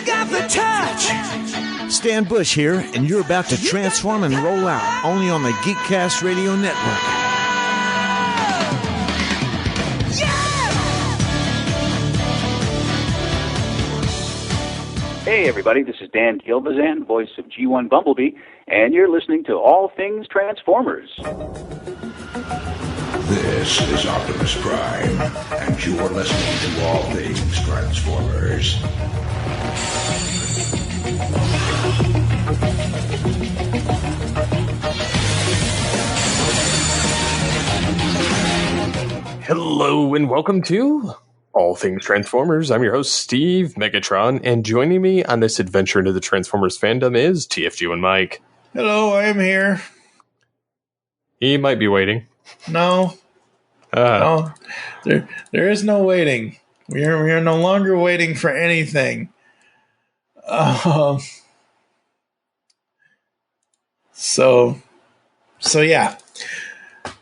got the touch. Stan Bush here, and you're about to transform and roll out only on the Geekcast Radio Network. Hey everybody, this is Dan Gilbazan, voice of G1 Bumblebee, and you're listening to All Things Transformers. This is Optimus Prime, and you're listening to All Things Transformers. Hello and welcome to All Things Transformers. I'm your host, Steve Megatron, and joining me on this adventure into the Transformers fandom is TFG and Mike. Hello, I am here. He might be waiting. No. No. There is no waiting. We are no longer waiting for anything. So yeah.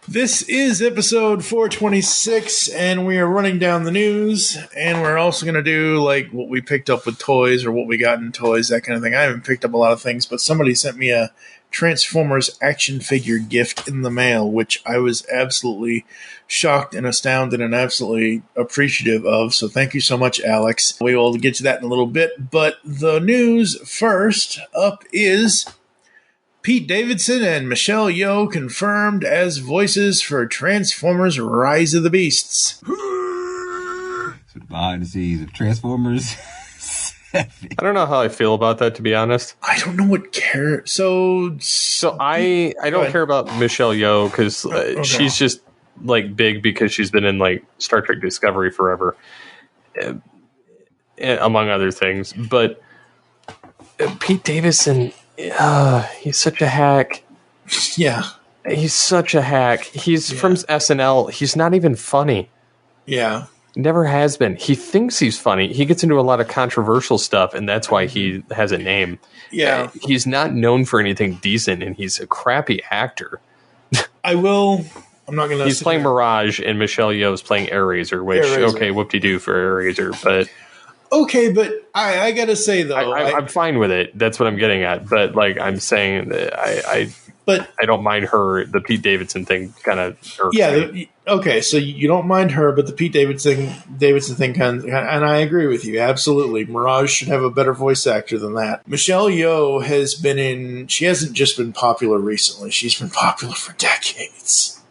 This is episode 426, and we are running down the news, and we're also going to do like what we picked up with toys or what we got in toys, that kind of thing. I haven't picked up a lot of things, but somebody sent me a Transformers action figure gift in the mail, which I was absolutely shocked and astounded and absolutely appreciative of. So thank you so much, Alex. We will get to that in a little bit, but the news first up is Pete Davidson and Michelle Yeoh confirmed as voices for Transformers Rise of the Beasts. So behind the scenes of Transformers. I don't know how I feel about that, to be honest. I don't know what care. So I don't care about Michelle Yeoh because she's just like big because she's been in like Star Trek Discovery forever, among other things. But Pete Davidson, he's such a hack. Yeah, he's such a hack. He's from SNL. He's not even funny. Yeah. Never has been. He thinks he's funny. He gets into a lot of controversial stuff, and that's why he has a name. Yeah. He's not known for anything decent, and he's a crappy actor. I'm not going to... He's playing Mirage, and Michelle Yeoh is playing Airazor, which, okay, whoop-de-doo for Airazor, but... Okay, but I got to say, though... I'm fine with it. That's what I'm getting at. But, like, I'm saying that I don't mind her. The Pete Davidson thing kind of irks me. Okay, so you don't mind her, but the Pete Davidson thing kind of, and I agree with you, absolutely. Mirage should have a better voice actor than that. Michelle Yeoh has been in... She hasn't just been popular recently. She's been popular for decades.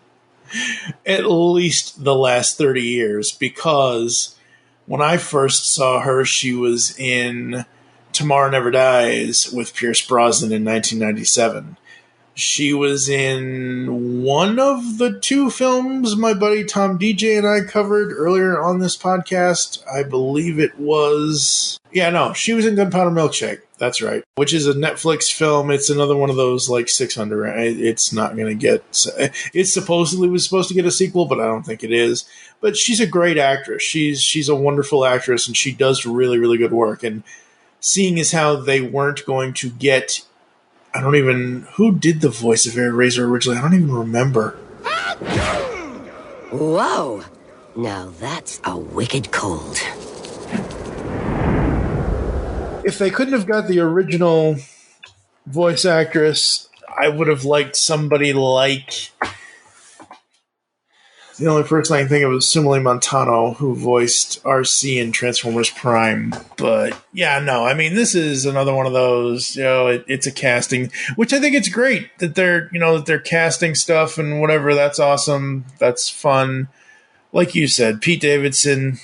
At least the last 30 years, because when I first saw her, she was in Tomorrow Never Dies with Pierce Brosnan in 1997. She was in one of the two films my buddy Tom DJ and I covered earlier on this podcast. I believe it was... she was in Gunpowder Milkshake. That's right. Which is a Netflix film. It's another one of those, like, 600. It's not going to get... It supposedly was supposed to get a sequel, but I don't think it is. But she's a great actress. She's a wonderful actress, and she does really, really good work. And seeing as how they weren't going to get... who did the voice of Airazor originally? I don't even remember. Whoa! Now that's a wicked cold. If they couldn't have got the original voice actress, I would have liked somebody like... The only person I can think of is Simile Montano, who voiced RC in Transformers Prime. But, this is another one of those, it's a casting, which I think it's great that they're casting stuff and whatever. That's awesome. That's fun. Like you said, Pete Davidson,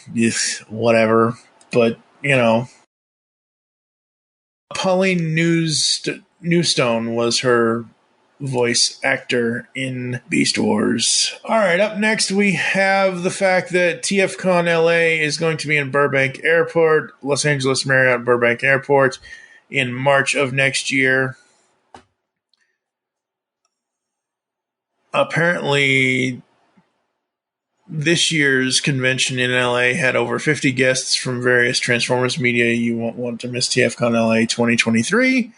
whatever. But, Pauline Newstone was her voice actor in Beast Wars. All right, up next we have the fact that TFcon LA is going to be in Burbank Airport, Los Angeles Marriott Burbank Airport, in March of next year. Apparently, this year's convention in LA had over 50 guests from various Transformers media. You won't want to miss TFcon LA 2023.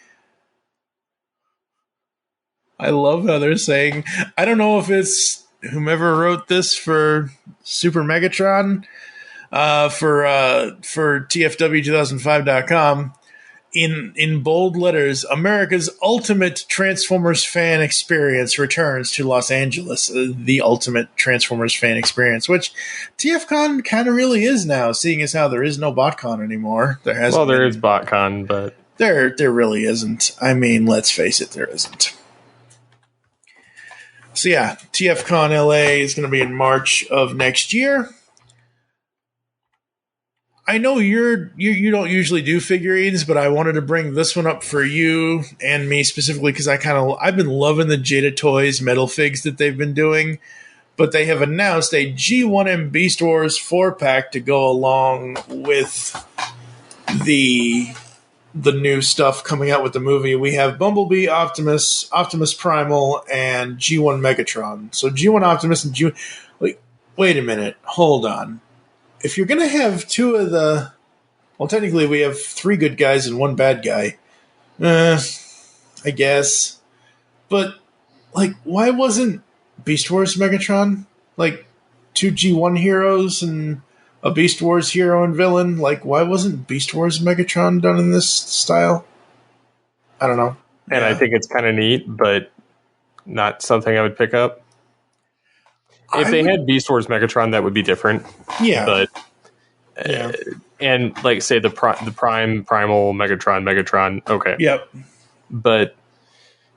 I love how they're saying, I don't know if it's whomever wrote this for Super Megatron, for TFW2005.com. In bold letters, America's ultimate Transformers fan experience returns to Los Angeles. The ultimate Transformers fan experience, which TFcon kind of really is now, seeing as how there is no BotCon anymore. There is BotCon, but there really isn't. I mean, let's face it, there isn't. So yeah, TFcon LA is going to be in March of next year. I know you don't usually do figurines, but I wanted to bring this one up for you and me specifically because I've been loving the Jada Toys metal figs that they've been doing, but they have announced a G1M Beast Wars 4-pack to go along with the new stuff coming out with the movie. We have Bumblebee, Optimus Primal, and G1 Megatron. So G1 Optimus and G1... Wait a minute. Hold on. If you're going to have two of the... Well, technically we have 3 good guys and 1 bad guy. I guess. But, why wasn't Beast Wars Megatron? 2 G1 heroes and a Beast Wars hero and villain? Why wasn't Beast Wars Megatron done in this style? I don't know. And I think it's kind of neat, but not something I would pick up. If they had Beast Wars Megatron, that would be different. Yeah. But and say the Primal Megatron, okay. Yep. But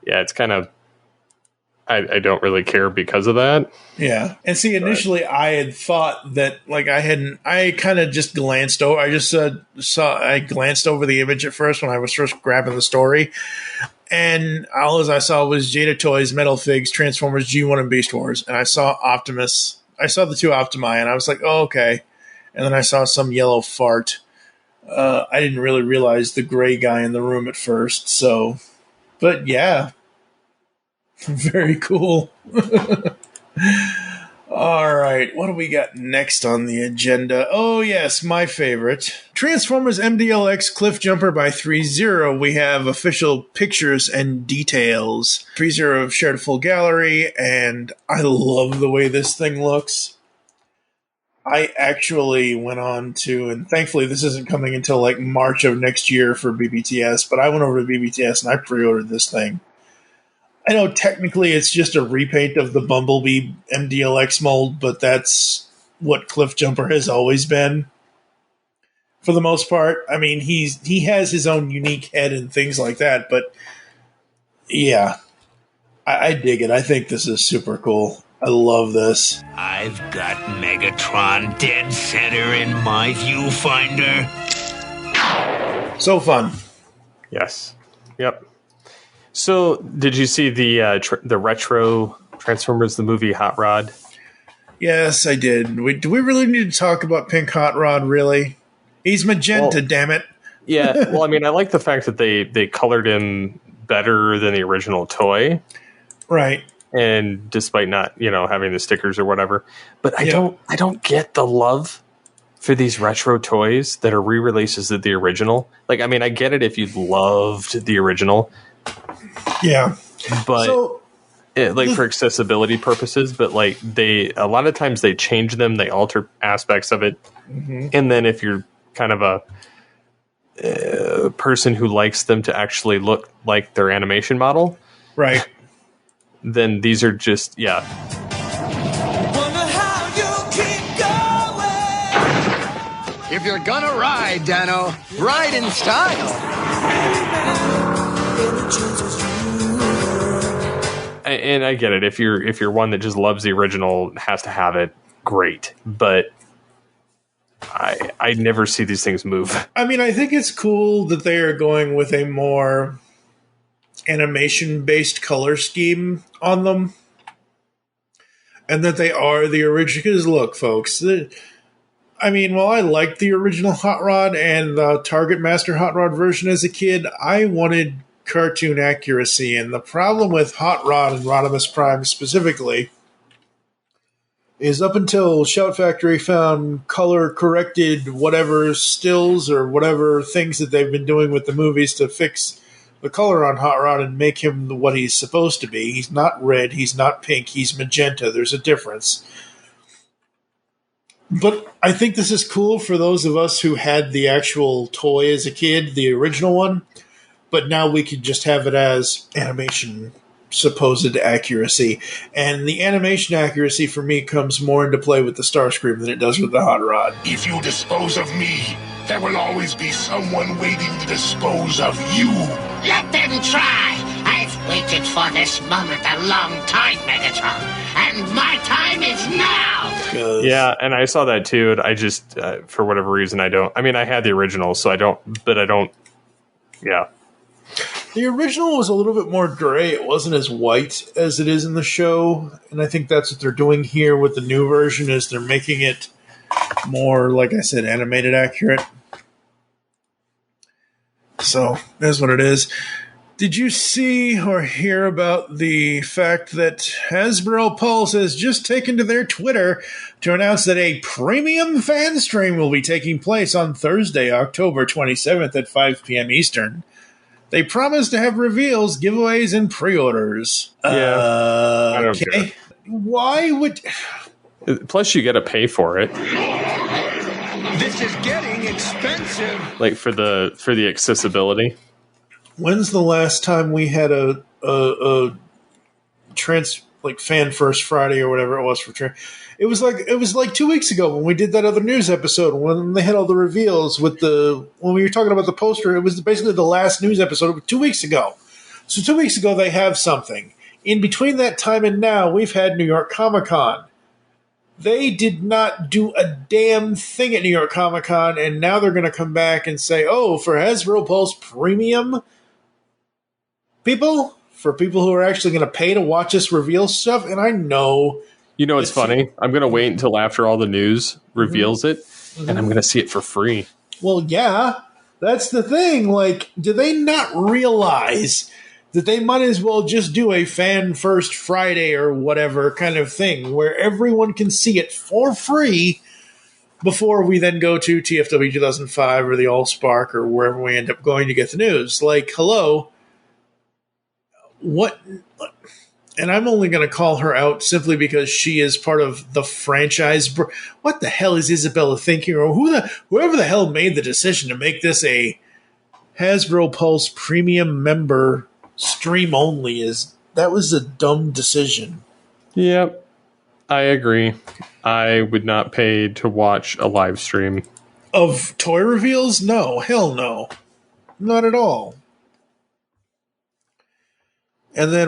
yeah, it's kind of I don't really care because of that. Yeah. And see, initially I had thought that I kind of just glanced over. I just I glanced over the image at first when I was first grabbing the story. And all as I saw was Jada Toys, Metal Figs, Transformers, G1, and Beast Wars. And I saw Optimus. I saw the 2 Optimi, and I was like, oh, okay. And then I saw some yellow fart. I didn't really realize the gray guy in the room at first. So, but yeah. Very cool. All right, what do we got next on the agenda? Oh, yes, my favorite. Transformers MDLX Cliff Jumper by 3-0. We have official pictures and details. 3-0 have shared a full gallery, and I love the way this thing looks. I actually went on to, and thankfully this isn't coming until March of next year for BBTS, but I went over to BBTS and I pre-ordered this thing. I know technically it's just a repaint of the Bumblebee MDLX mold, but that's what Cliff Jumper has always been. For the most part. I mean, he has his own unique head and things like that, but yeah. I dig it. I think this is super cool. I love this. I've got Megatron dead center in my viewfinder. So fun. Yes. Yep. So, did you see the retro Transformers the movie Hot Rod? Yes, I did. Do we really need to talk about Pink Hot Rod? Really? He's magenta, damn it. Yeah. Well, I mean, I like the fact that they colored him better than the original toy, right? And despite not having the stickers or whatever, but I don't get the love for these retro toys that are re-releases of the original. I mean, I get it if you loved the original. Yeah, but for accessibility purposes, but a lot of times they change them, they alter aspects of it, and then if you're kind of a person who likes them to actually look like their animation model, right? Then these are just If you're gonna ride, Dano, ride in style. And I get it. If you're one that just loves the original, has to have it, great. But I never see these things move. I mean, I think it's cool that they are going with a more animation-based color scheme on them, and that they are the original. Because look, folks, I mean, while I liked the original Hot Rod and the Target Master Hot Rod version as a kid, I wanted cartoon accuracy, and the problem with Hot Rod and Rodimus Prime specifically is up until Shout Factory found color-corrected whatever stills or whatever things that they've been doing with the movies to fix the color on Hot Rod and make him what he's supposed to be. He's not red, he's not pink, he's magenta. There's a difference. But I think this is cool for those of us who had the actual toy as a kid, the original one. But now we could just have it as animation supposed accuracy. And the animation accuracy for me comes more into play with the Starscream than it does with the Hot Rod. If you dispose of me, there will always be someone waiting to dispose of you. Let them try. I've waited for this moment a long time, Megatron. And my time is now. Yeah, and I saw that too. And I just, for whatever reason, I don't. I mean, I had the original, so I don't. But I don't. Yeah. The original was a little bit more gray. It wasn't as white as it is in the show. And I think that's what they're doing here with the new version is they're making it more, like I said, animated accurate. So, that's what it is. Did you see or hear about the fact that Hasbro Pulse has just taken to their Twitter to announce that a premium fan stream will be taking place on Thursday, October 27th at 5 p.m. Eastern? They promise to have reveals, giveaways, and pre-orders. Yeah, I don't care. Why would... Plus, you got to pay for it. This is getting expensive. Like for the accessibility. When's the last time we had a Fan First Friday or whatever it was for it was like 2 weeks ago when we did that other news episode when they had all the reveals when we were talking about the poster. It was basically the last news episode 2 weeks ago. So 2 weeks ago they have something. In between that time and now, we've had New York Comic Con. They did not do a damn thing at New York Comic Con, and now they're going to come back and say, "Oh, for Hasbro Pulse Premium people, for people who are actually going to pay to watch us reveal stuff." And I know. You know, it's funny. I'm going to wait until after all the news reveals it, and I'm going to see it for free. Well, yeah, that's the thing. Like, do they not realize that they might as well just do a Fan First Friday or whatever kind of thing where everyone can see it for free before we then go to TFW 2005 or the Allspark or wherever we end up going to get the news? Like, hello. What? And I'm only going to call her out simply because she is part of the franchise. What the hell is Isabella thinking? Or whoever the hell made the decision to make this a Hasbro Pulse premium member stream only? That was a dumb decision. Yep, I agree. I would not pay to watch a live stream of toy reveals. No, hell no, not at all. And then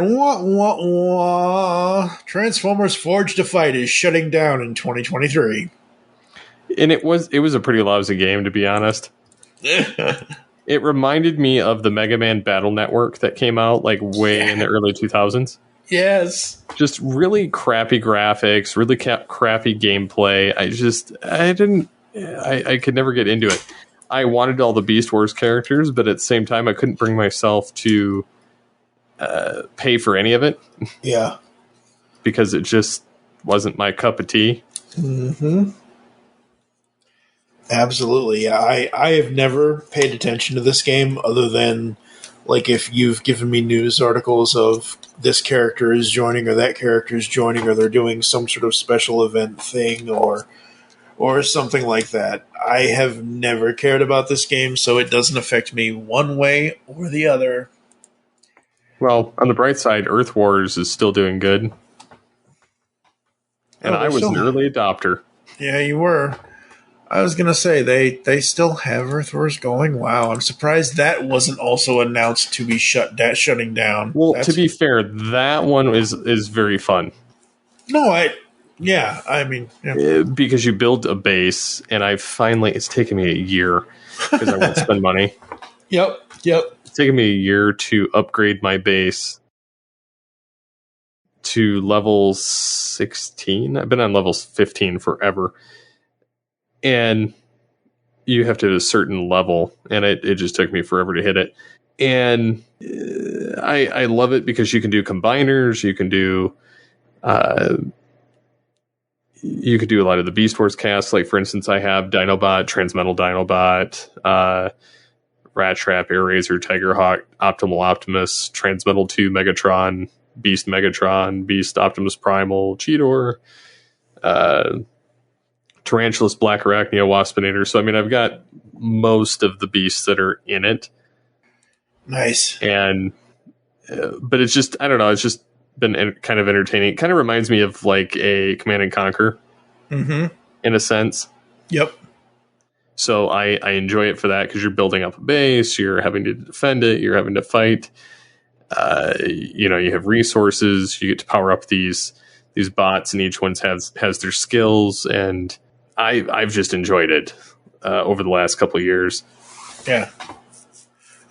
Transformers Forged to Fight is shutting down in 2023. And it was a pretty lousy game, to be honest. It reminded me of the Mega Man Battle Network that came out like way in the early 2000s. Yes. Just really crappy graphics, really crappy gameplay. I could never get into it. I wanted all the Beast Wars characters, but at the same time, I couldn't bring myself to pay for any of it. Yeah. Because it just wasn't my cup of tea. Mm-hmm. Absolutely. Yeah, I have never paid attention to this game other than like if you've given me news articles of this character is joining or that character is joining or they're doing some sort of special event thing or something like that. I have never cared about this game, so it doesn't affect me one way or the other. Well, on the bright side, Earth Wars is still doing good. And I was an early adopter. Yeah, you were. I was going to say, they still have Earth Wars going. Wow, I'm surprised that wasn't also announced to be shutting down. Well, to be fair, that one is very fun. No, yeah. Because you build a base, and it's taken me a year because I won't spend money. Yep. It's taken me a year to upgrade my base to level 16. I've been on level 15 forever. And you have to hit a certain level, and it just took me forever to hit it. And I love it because you can do combiners, you can do a lot of the Beast Wars casts. Like, for instance, I have Dinobot, Transmetal Dinobot, Rat Trap, Air Razor, Tigerhawk, Optimal Optimus, Transmetal 2 Megatron, Beast Optimus Primal, Cheetor, Tarantulas, Black Arachnia, Waspinator. So, I mean, I've got most of the beasts that are in it. Nice. And, but it's just, I don't know, it's just been kind of entertaining. It kind of reminds me of like a Command and Conquer in a sense. Yep. So I enjoy it for that because you're building up a base, you're having to defend it, you're having to fight. You have resources, you get to power up these bots, and each one has their skills, and I've just enjoyed it over the last couple of years. Yeah.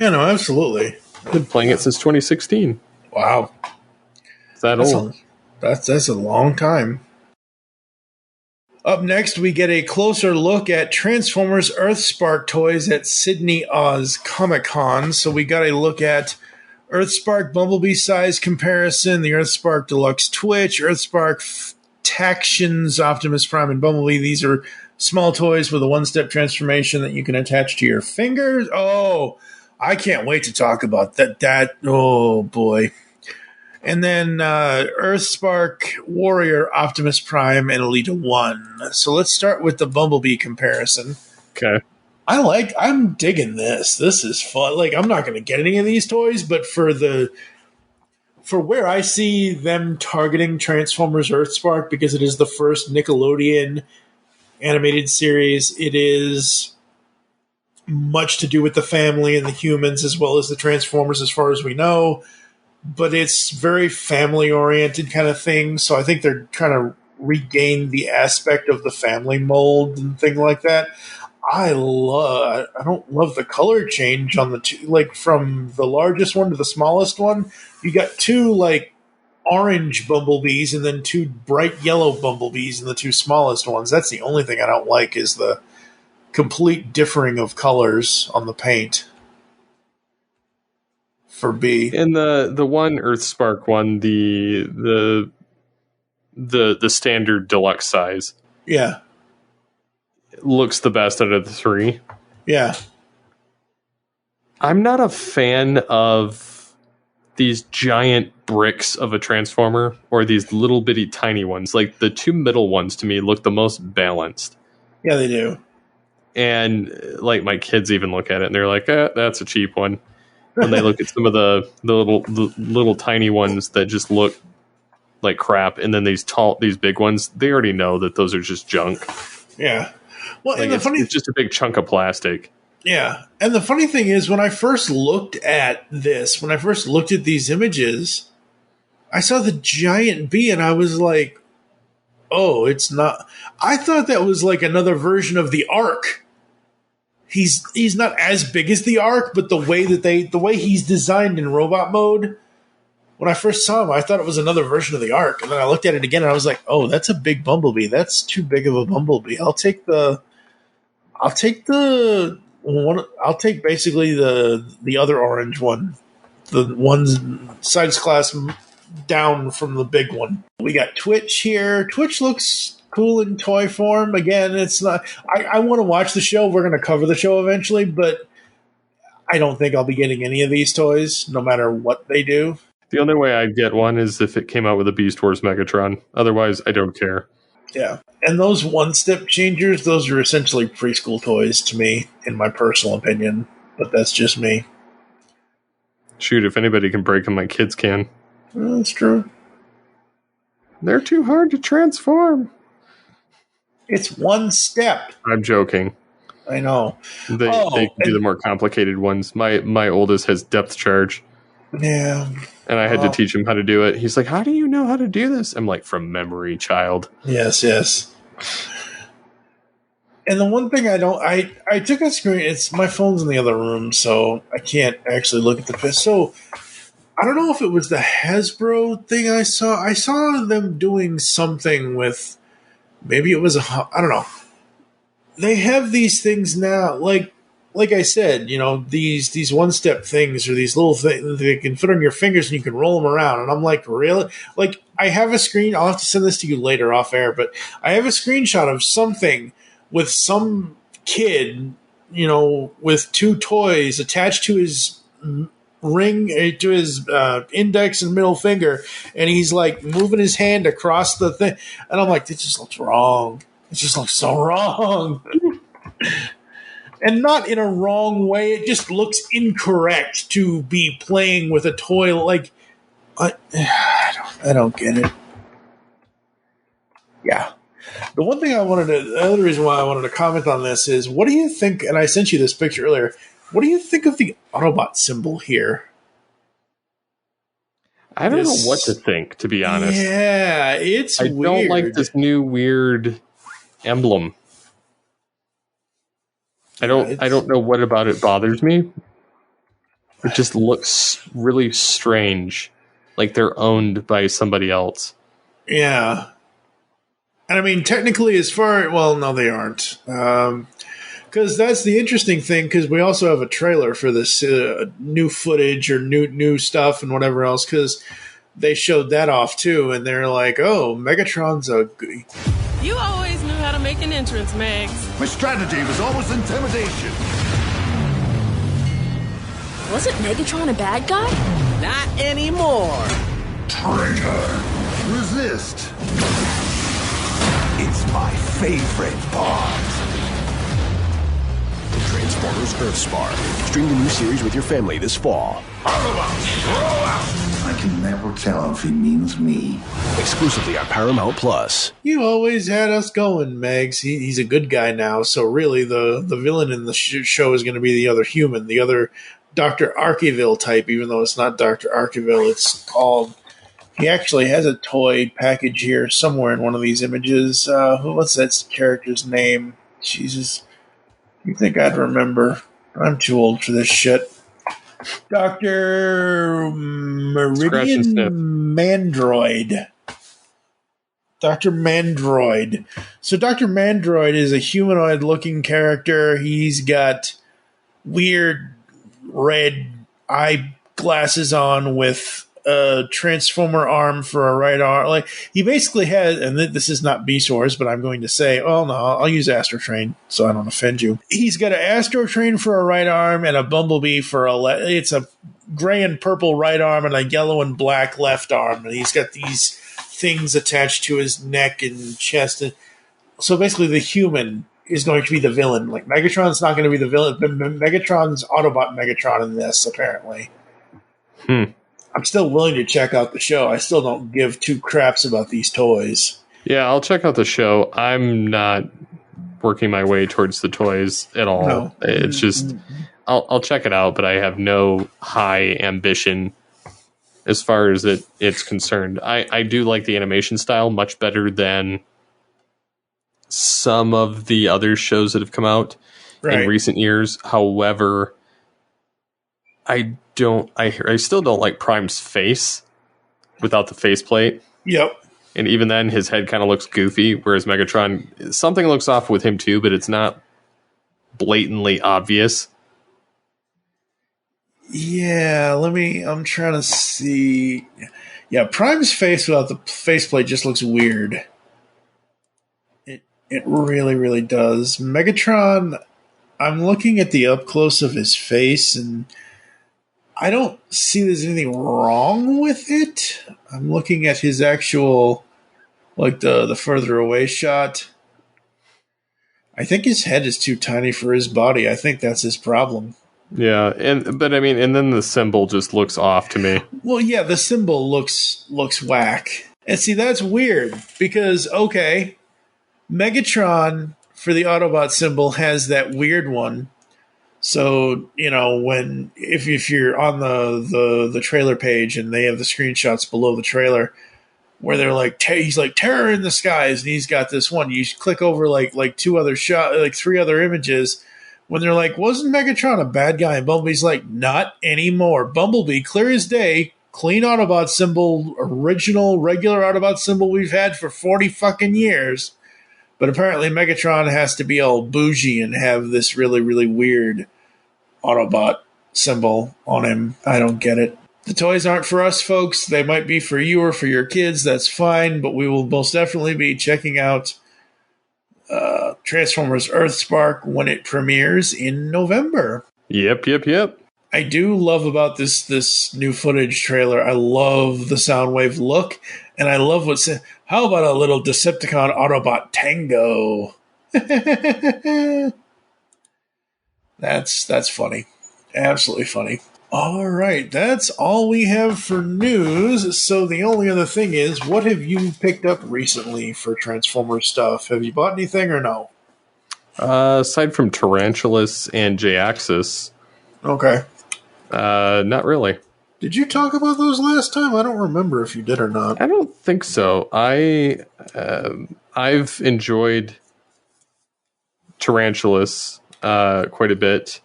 Yeah, no, absolutely. I've been playing it since 2016. Wow. That's old. That's a long time. Up next, we get a closer look at Transformers Earthspark toys at Sydney Oz Comic Con. So we got a look at Earthspark Bumblebee size comparison, the Earthspark Deluxe Twitch, Earthspark Tactions, Optimus Prime, and Bumblebee. These are small toys with a one-step transformation that you can attach to your fingers. Oh, I can't wait to talk about that. Oh, boy. And then Earthspark Warrior, Optimus Prime, and Elita 1. So let's start with the Bumblebee comparison. Okay. I'm digging this. This is fun. Like, I'm not going to get any of these toys, but for where I see them targeting Transformers Earthspark, because it is the first Nickelodeon animated series, it is much to do with the family and the humans as well as the Transformers as far as we know. But it's very family-oriented kind of thing, so I think they're trying to regain the aspect of the family mold and thing like that. I don't love the color change on the two, like from the largest one to the smallest one. You got two like orange bumblebees and then two bright yellow bumblebees in the two smallest ones. That's the only thing I don't like is the complete differing of colors on the paint. For B. And the one Earthspark one, the standard deluxe size. Yeah. Looks the best out of the three. Yeah. I'm not a fan of these giant bricks of a Transformer or these little bitty tiny ones. Like the two middle ones to me look the most balanced. Yeah, they do. And like my kids even look at it and they're like, that's a cheap one. When they look at some of the little tiny ones that just look like crap, and then these big ones, they already know that those are just junk. Yeah. Well, like and it's just a big chunk of plastic. Yeah. And the funny thing is, when I first looked at these images, I saw the giant bee and I was like, oh, it's not. I thought that was like another version of the Ark. He's not as big as the Ark, but the way he's designed in robot mode, when I first saw him, I thought it was another version of the Ark. And then I looked at it again and I was like, oh, that's a big bumblebee. That's too big of a bumblebee. I'll take basically the other orange one. The one's size class down from the big one. We got Twitch here. Twitch looks cool in toy form. Again, it's not. I want to watch the show. We're going to cover the show eventually, but I don't think I'll be getting any of these toys, no matter what they do. The only way I'd get one is if it came out with a Beast Wars Megatron. Otherwise, I don't care. Yeah, and those one-step changers, those are essentially preschool toys to me, in my personal opinion. But that's just me. Shoot, if anybody can break them, my kids can. Well, that's true. They're too hard to transform. It's one step. I'm joking. I know. They can do the more complicated ones. My oldest has depth charge. Yeah. And I had to teach him how to do it. He's like, how do you know how to do this? I'm like, from memory, child. Yes. And the one thing I took a screen, my phone's in the other room, so I can't actually look at the picture. So I don't know if it was the Hasbro thing I saw. I saw them doing something with, maybe it was I don't know. They have these things now, like I said, these one-step things or these little things they can fit on your fingers and you can roll them around. And I'm like, really? Like, I have a screen. I'll have to send this to you later off air, but I have a screenshot of something with some kid, with two toys attached to his ring, to his index and middle finger, and he's like moving his hand across the thing. And I'm like, this just looks wrong. It just looks so wrong. And not in a wrong way. It just looks incorrect to be playing with a toy. Like, I don't get it. Yeah. The other reason why I wanted to comment on this is, what do you think, and I sent you this picture earlier, what do you think of the Autobot symbol here? I don't know what to think, to be honest. Yeah, it's weird. I don't like this new weird emblem. I don't know what about it bothers me. It just looks really strange, like they're owned by somebody else. Yeah. And I mean, technically, no, they aren't. Because that's the interesting thing, because we also have a trailer for this new footage or new stuff and whatever else, because they showed that off too, and they're like, oh, Megatron's a goodie. You always knew how to make an entrance, Megs. My strategy was always intimidation. Wasn't Megatron a bad guy? Not anymore. Traitor. Resist. It's my favorite part. Transformers Earthspark. Stream the new series with your family this fall. Autobots, roll out! I can never tell if he means me. Exclusively on Paramount Plus. You always had us going, Megs. He's a good guy now, so really the villain in the show is going to be the other human, the other Dr. Arkeville type, even though it's not Dr. Arkeville. It's called... He actually has a toy package here somewhere in one of these images. What's that character's name? Jesus. You think I'd remember? I'm too old for this shit. Dr. Meridian Mandroid. Dr. Mandroid. So Dr. Mandroid is a humanoid-looking character. He's got weird red eyeglasses on with a transformer arm for a right arm. Like, he basically has, and this is not B-Source, but I'm going to say, oh no, I'll use Astro Train so I don't offend you. He's got an Astro Train for a right arm and a Bumblebee for it's a gray and purple right arm and a yellow and black left arm. And he's got these things attached to his neck and chest. And so basically the human is going to be the villain. Like, Megatron's not going to be the villain, but Megatron's Autobot Megatron in this, apparently. I'm still willing to check out the show. I still don't give two craps about these toys. Yeah, I'll check out the show. I'm not working my way towards the toys at all. No. It's just, I'll check it out, but I have no high ambition as far as it's concerned. I do like the animation style much better than some of the other shows that have come out in recent years. However, I still don't like Prime's face without the faceplate. Yep. And even then, his head kind of looks goofy, whereas Megatron, something looks off with him too, but it's not blatantly obvious. Yeah, I'm trying to see. Yeah, Prime's face without the faceplate just looks weird. It really, really does. Megatron, I'm looking at the up close of his face, and I don't see there's anything wrong with it. I'm looking at his actual, like the further away shot. I think his head is too tiny for his body. I think that's his problem. Yeah, but I mean, and then the symbol just looks off to me. Well, yeah, the symbol looks whack. And see, that's weird because, okay, Megatron for the Autobot symbol has that weird one. So, you know, if you're on the trailer page and they have the screenshots below the trailer where they're like, he's like terror in the skies, and he's got this one. You click over like three other images when they're like, wasn't Megatron a bad guy? And Bumblebee's like, not anymore. Bumblebee, clear as day, clean Autobot symbol, original regular Autobot symbol we've had for 40 fucking years. But apparently Megatron has to be all bougie and have this really, really weird Autobot symbol on him. I don't get it. The toys aren't for us, folks. They might be for you or for your kids. That's fine. But we will most definitely be checking out Transformers Earthspark when it premieres in November. Yep. I do love about this new footage trailer. I love the Soundwave look. And I love how about a little Decepticon Autobot Tango? That's funny. Absolutely funny. All right, that's all we have for news. So the only other thing is, what have you picked up recently for Transformers stuff? Have you bought anything or no? Aside from Tarantulas and J-Axis. Okay. Not really. Did you talk about those last time? I don't remember if you did or not. I don't think so. I've enjoyed Tarantulas quite a bit.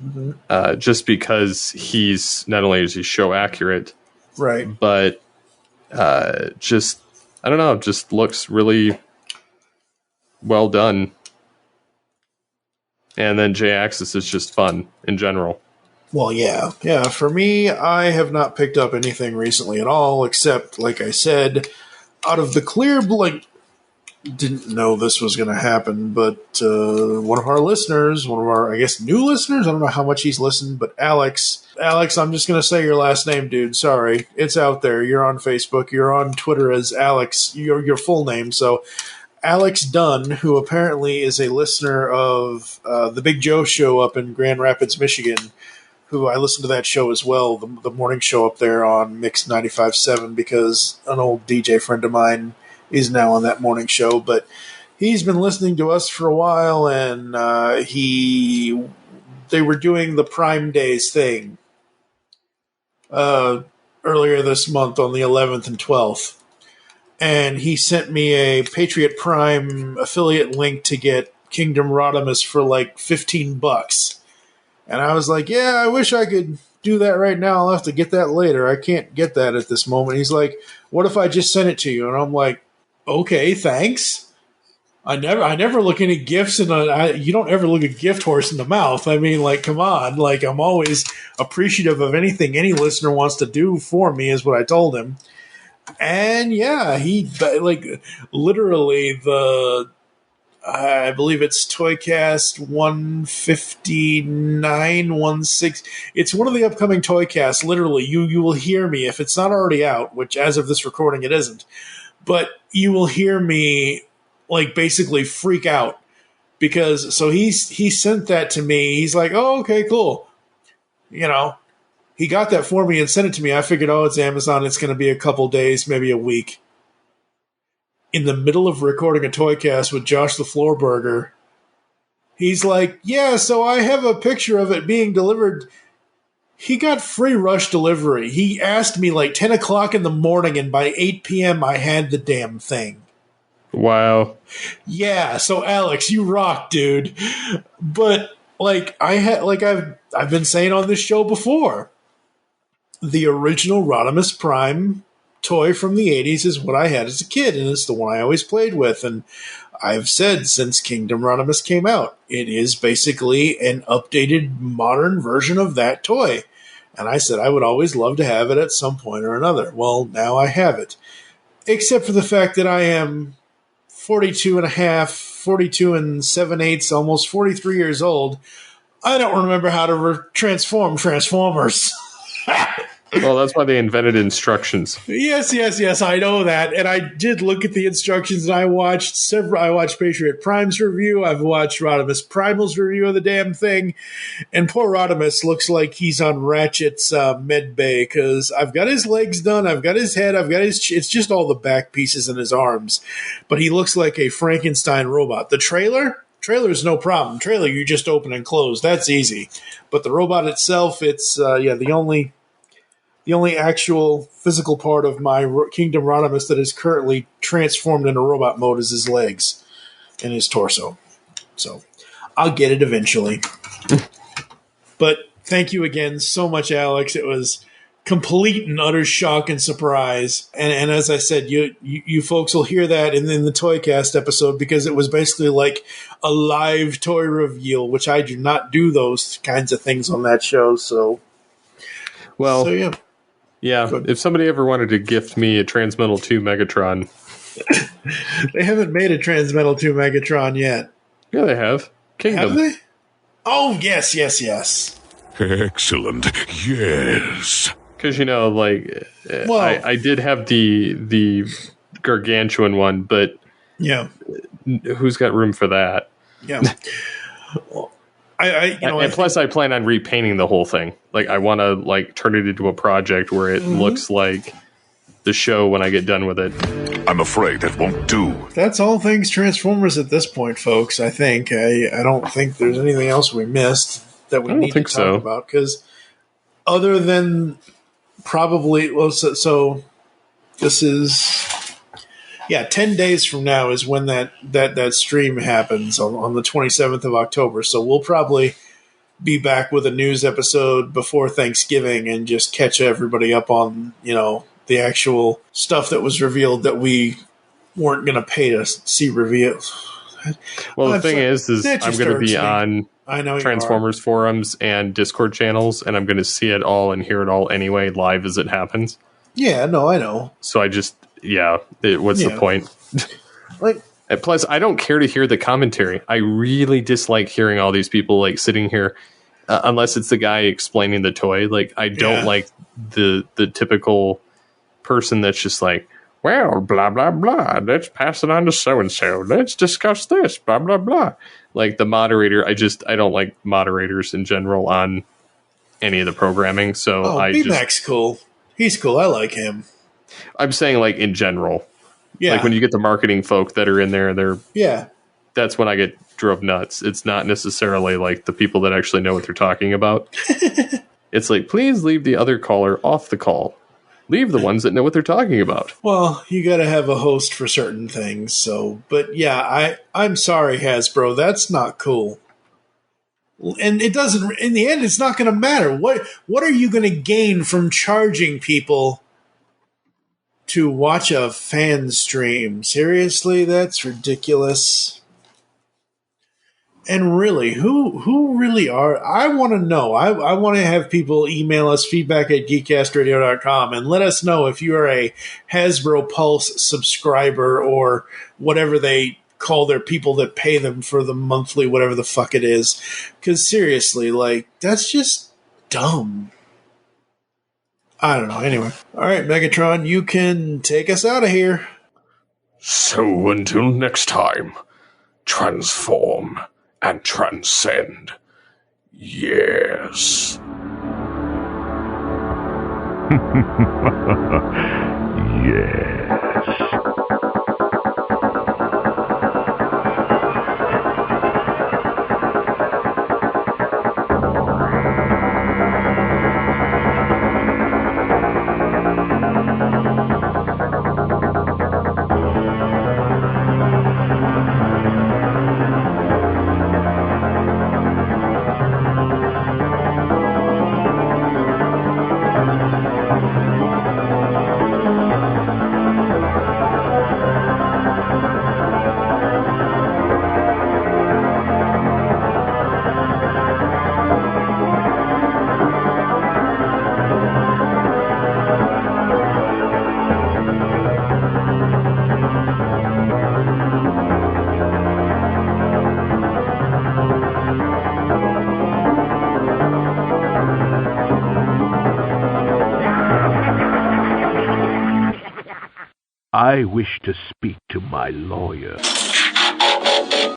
Mm-hmm. Just because he's not only is he show accurate, right, but just I don't know, just looks really well done. And then J-Axis is just fun in general. Well, yeah. For me, I have not picked up anything recently at all, except, like I said, out of the clear, didn't know this was going to happen, but one of our listeners, one of our, I guess, new listeners, I don't know how much he's listened, but Alex, I'm just going to say your last name, dude. Sorry. It's out there. You're on Facebook. You're on Twitter as Alex, your full name. So Alex Dunn, who apparently is a listener of the Big Joe show up in Grand Rapids, Michigan, who I listen to that show as well, the morning show up there on Mix 95.7, because an old DJ friend of mine is now on that morning show, but he's been listening to us for a while, and they were doing the Prime Days thing earlier this month on the 11th and 12th, and he sent me a Patriot Prime affiliate link to get Kingdom Rodimus for like $15, and I was like, yeah, I wish I could do that right now. I'll have to get that later. I can't get that at this moment. He's like, what if I just sent it to you? And I'm like, okay, thanks. I never look any gifts you don't ever look a gift horse in the mouth. I mean, like, come on. Like, I'm always appreciative of anything any listener wants to do for me, is what I told him. And yeah, he, like, literally I believe it's Toycast 159, 16. It's one of the upcoming Toycasts. Literally, you will hear me, if it's not already out, which as of this recording it isn't, but you will hear me like basically freak out, because he sent that to me. He's like, oh, okay, cool. You know, he got that for me and sent it to me. I figured, oh, it's Amazon. It's going to be a couple days, maybe a week. In the middle of recording a Toycast with Josh the Floorburger, he's like, yeah, so I have a picture of it being delivered. He got free rush delivery. He asked me like 10 o'clock in the morning, and by 8 p.m. I had the damn thing. Wow. Yeah, so Alex, you rock, dude. But like I've been saying on this show before, the original Rodimus Prime toy from the 80s is what I had as a kid, and it's the one I always played with. And I've said since Kingdom Rodimus came out, it is basically an updated modern version of that toy. And I said I would always love to have it at some point or another. Well, now I have it. Except for the fact that I am 42 and 7/8, almost 43 years old. I don't remember how to transform Transformers. Well, that's why they invented instructions. Yes, I know that. And I did look at the instructions, and I watched Patriot Prime's review. I've watched Rodimus Primal's review of the damn thing. And poor Rodimus looks like he's on Ratchet's med bay, because I've got his legs done, I've got his head, it's just all the back pieces and his arms. But he looks like a Frankenstein robot. The trailer's no problem. Trailer, you just open and close. That's easy. But the robot itself, it's, the only actual physical part of my Kingdom Rodimus that is currently transformed into robot mode is his legs and his torso. So I'll get it eventually. But thank you again so much, Alex. It was complete and utter shock and surprise. And as I said, you folks will hear that in the Toycast episode, because it was basically like a live toy reveal, which I do not do those kinds of things on that show. So yeah. Yeah, if somebody ever wanted to gift me a Transmetal 2 Megatron. They haven't made a Transmetal 2 Megatron yet. Yeah, they have. Kingdom. Have they? Oh, yes. Excellent. Yes. Because, Well- I did have the gargantuan one, but Yeah. who's got room for that? Yeah. And plus, I plan on repainting the whole thing. Like, I want to turn it into a project where it looks like the show when I get done with it. I'm afraid that won't do. That's all things Transformers at this point, folks. I think. I don't think there's anything else we missed that we need to talk about. Because other than probably, so this is 10 days from now is when that stream happens on the 27th of October. So we'll probably be back with a news episode before Thanksgiving and just catch everybody up on, the actual stuff that was revealed that we weren't going to pay to see revealed. Well, the thing is I'm going to be on Transformers forums and Discord channels, and I'm going to see it all and hear it all anyway, live as it happens. Yeah, no, I know. So I just, what's the point? And plus, I don't care to hear the commentary. I really dislike hearing all these people sitting here, unless it's the guy explaining the toy. I don't like the typical person that's just well, blah, blah, blah. Let's pass it on to so-and-so. Let's discuss this, blah, blah, blah. The moderator, I don't like moderators in general on any of the programming. So B-Mac's cool. He's cool. I like him. I'm saying in general. Yeah. When you get the marketing folk that are in there, that's when I get drove nuts. It's not necessarily the people that actually know what they're talking about. It's please leave the other caller off the call. Leave the ones that know what they're talking about. Well, you got to have a host for certain things. So, but I'm sorry, Hasbro. That's not cool. And it doesn't, in the end, it's not going to matter. What are you going to gain from charging people to watch a fan stream? Seriously, that's ridiculous. And really, who really are... I want to know. I want to have people email us feedback@geekcastradio.com and let us know if you are a Hasbro Pulse subscriber or whatever they call their people that pay them for the monthly, whatever the fuck it is. Because seriously, that's just dumb. I don't know. Anyway. All right, Megatron, you can take us out of here. So until next time, transform and transcend. Yes. Yes. I wish to speak to my lawyer.